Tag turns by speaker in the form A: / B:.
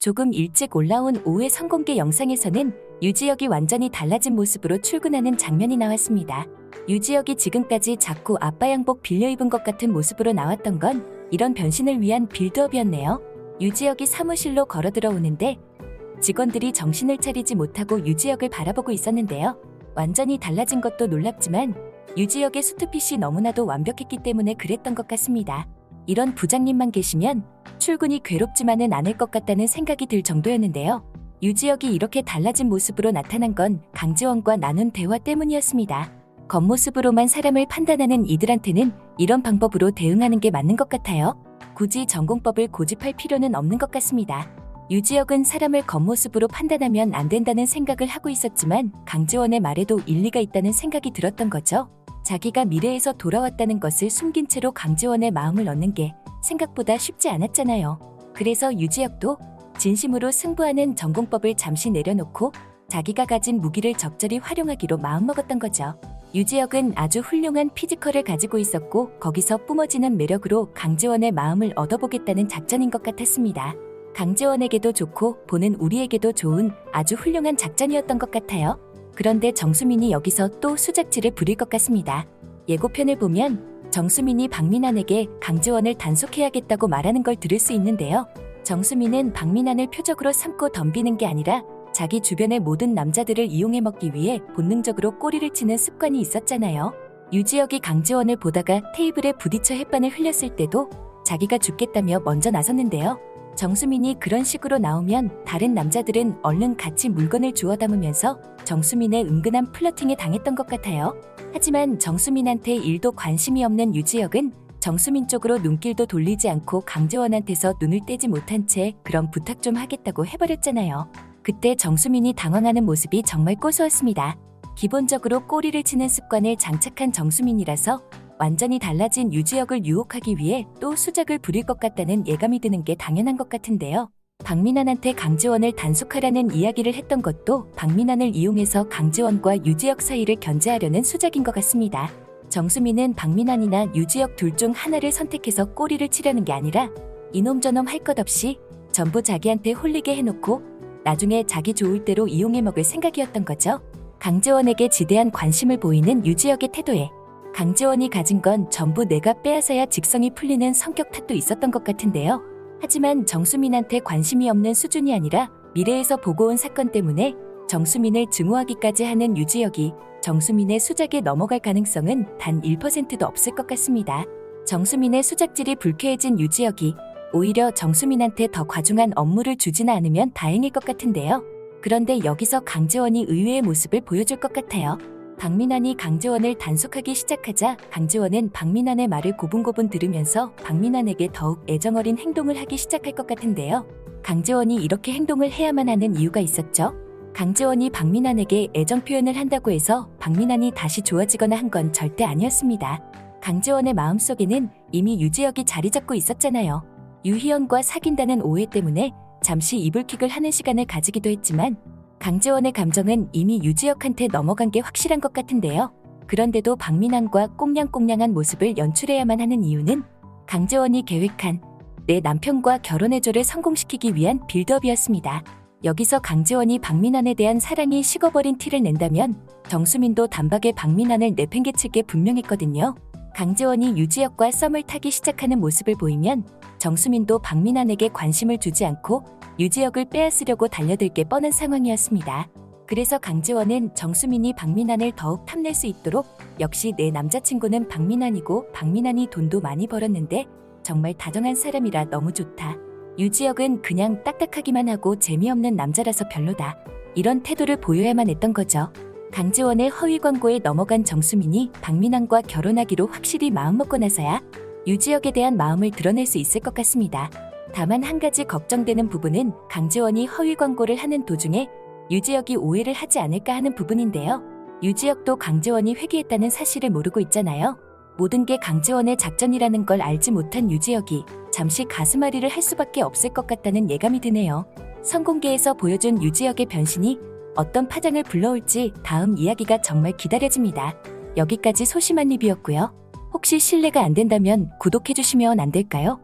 A: 조금 일찍 올라온 오후의 선공개 영상에서는 유지혁이 완전히 달라진 모습으로 출근하는 장면이 나왔습니다. 유지혁이 지금까지 자꾸 아빠 양복 빌려 입은 것 같은 모습으로 나왔던 건 이런 변신을 위한 빌드업이었네요. 유지혁이 사무실로 걸어 들어오는데 직원들이 정신을 차리지 못하고 유지혁을 바라보고 있었는데요. 완전히 달라진 것도 놀랍지만 유지혁의 수트핏이 너무나도 완벽했기 때문에 그랬던 것 같습니다. 이런 부장님만 계시면 출근이 괴롭지만은 않을 것 같다는 생각이 들 정도였는데요. 유지혁이 이렇게 달라진 모습으로 나타난 건 강지원과 나눈 대화 때문이었습니다. 겉모습으로만 사람을 판단하는 이들한테는 이런 방법으로 대응하는 게 맞는 것 같아요. 굳이 전공법을 고집할 필요는 없는 것 같습니다. 유지혁은 사람을 겉모습으로 판단하면 안 된다는 생각을 하고 있었지만 강지원의 말에도 일리가 있다는 생각이 들었던 거죠. 자기가 미래에서 돌아왔다는 것을 숨긴 채로 강지원의 마음을 얻는 게 생각보다 쉽지 않았잖아요. 그래서 유지혁도 진심으로 승부하는 전공법을 잠시 내려놓고 자기가 가진 무기를 적절히 활용하기로 마음먹었던 거죠. 유지혁은 아주 훌륭한 피지컬을 가지고 있었고 거기서 뿜어지는 매력으로 강지원의 마음을 얻어보겠다는 작전인 것 같았습니다. 강지원에게도 좋고 보는 우리에게도 좋은 아주 훌륭한 작전이었던 것 같아요. 그런데 정수민이 여기서 또 수작질을 부릴 것 같습니다. 예고편을 보면 정수민이 박민환에게 강지원을 단속해야겠다고 말하는 걸 들을 수 있는데요. 정수민은 박민환을 표적으로 삼고 덤비는 게 아니라 자기 주변의 모든 남자들을 이용해 먹기 위해 본능적으로 꼬리를 치는 습관이 있었잖아요. 유지혁이 강지원을 보다가 테이블에 부딪혀 햇반을 흘렸을 때도 자기가 죽겠다며 먼저 나섰는데요. 정수민이 그런 식으로 나오면 다른 남자들은 얼른 같이 물건을 주워 담으면서 정수민의 은근한 플러팅에 당했던 것 같아요. 하지만 정수민한테 일도 관심이 없는 유지혁은 정수민 쪽으로 눈길도 돌리지 않고 강지원한테서 눈을 떼지 못한 채 그럼 부탁 좀 하겠다고 해버렸잖아요. 그때 정수민이 당황하는 모습이 정말 고소했습니다. 기본적으로 꼬리를 치는 습관을 장착한 정수민이라서 완전히 달라진 유지혁을 유혹하기 위해 또 수작을 부릴 것 같다는 예감이 드는 게 당연한 것 같은데요. 박민환한테 강지원을 단속하라는 이야기를 했던 것도 박민환을 이용해서 강지원과 유지혁 사이를 견제하려는 수작인 것 같습니다. 정수민은 박민환이나 유지혁 둘 중 하나를 선택해서 꼬리를 치려는 게 아니라 이놈저놈 할 것 없이 전부 자기한테 홀리게 해놓고 나중에 자기 좋을 대로 이용해 먹을 생각이었던 거죠. 강지원에게 지대한 관심을 보이는 유지혁의 태도에 강지원이 가진 건 전부 내가 빼앗아야 직성이 풀리는 성격 탓도 있었던 것 같은데요. 하지만 정수민한테 관심이 없는 수준이 아니라 미래에서 보고 온 사건 때문에 정수민을 증오하기까지 하는 유지혁이 정수민의 수작에 넘어갈 가능성은 단 1%도 없을 것 같습니다. 정수민의 수작질이 불쾌해진 유지혁이 오히려 정수민한테 더 과중한 업무를 주지는 않으면 다행일 것 같은데요. 그런데 여기서 강지원이 의외의 모습을 보여줄 것 같아요. 박민환이 강지원을 단속하기 시작하자 강지원은 박민환의 말을 고분고분 들으면서 박민환에게 더욱 애정어린 행동을 하기 시작할 것 같은데요. 강지원이 이렇게 행동을 해야만 하는 이유가 있었죠. 강지원이 박민환에게 애정 표현을 한다고 해서 박민환이 다시 좋아지거나 한 건 절대 아니었습니다. 강지원의 마음속에는 이미 유지혁이 자리 잡고 있었잖아요. 유희연과 사귄다는 오해 때문에 잠시 이불킥을 하는 시간을 가지기도 했지만 강지원의 감정은 이미 유지혁한테 넘어간 게 확실한 것 같은데요. 그런데도 박민환과 꽁냥꽁냥한 모습을 연출해야만 하는 이유는 강지원이 계획한 내 남편과 결혼해줘를 성공시키기 위한 빌드업이었습니다. 여기서 강지원이 박민환에 대한 사랑이 식어버린 티를 낸다면 정수민도 단박에 박민환을 내팽개칠 게 분명했거든요. 강지원이 유지혁과 썸을 타기 시작하는 모습을 보이면 정수민도 박민환에게 관심을 주지 않고 유지혁을 빼앗으려고 달려들 게 뻔한 상황이었습니다. 그래서 강지원은 정수민이 박민환을 더욱 탐낼 수 있도록 역시 내 남자친구는 박민환이고 박민환이 돈도 많이 벌었는데 정말 다정한 사람이라 너무 좋다. 유지혁은 그냥 딱딱하기만 하고 재미없는 남자라서 별로다. 이런 태도를 보여야만 했던 거죠. 강지원의 허위 광고에 넘어간 정수민이 박민환과 결혼하기로 확실히 마음먹고 나서야 유지혁에 대한 마음을 드러낼 수 있을 것 같습니다. 다만 한 가지 걱정되는 부분은 강지원이 허위 광고를 하는 도중에 유지혁이 오해를 하지 않을까 하는 부분인데요. 유지혁도 강지원이 회귀했다는 사실을 모르고 있잖아요. 모든 게 강지원의 작전이라는 걸 알지 못한 유지혁이 잠시 가슴앓이를 할 수밖에 없을 것 같다는 예감이 드네요. 선공개에서 보여준 유지혁의 변신이 어떤 파장을 불러올지 다음 이야기가 정말 기다려집니다. 여기까지 소심한 리뷰였고요. 혹시 실례가 안 된다면 구독해주시면 안 될까요?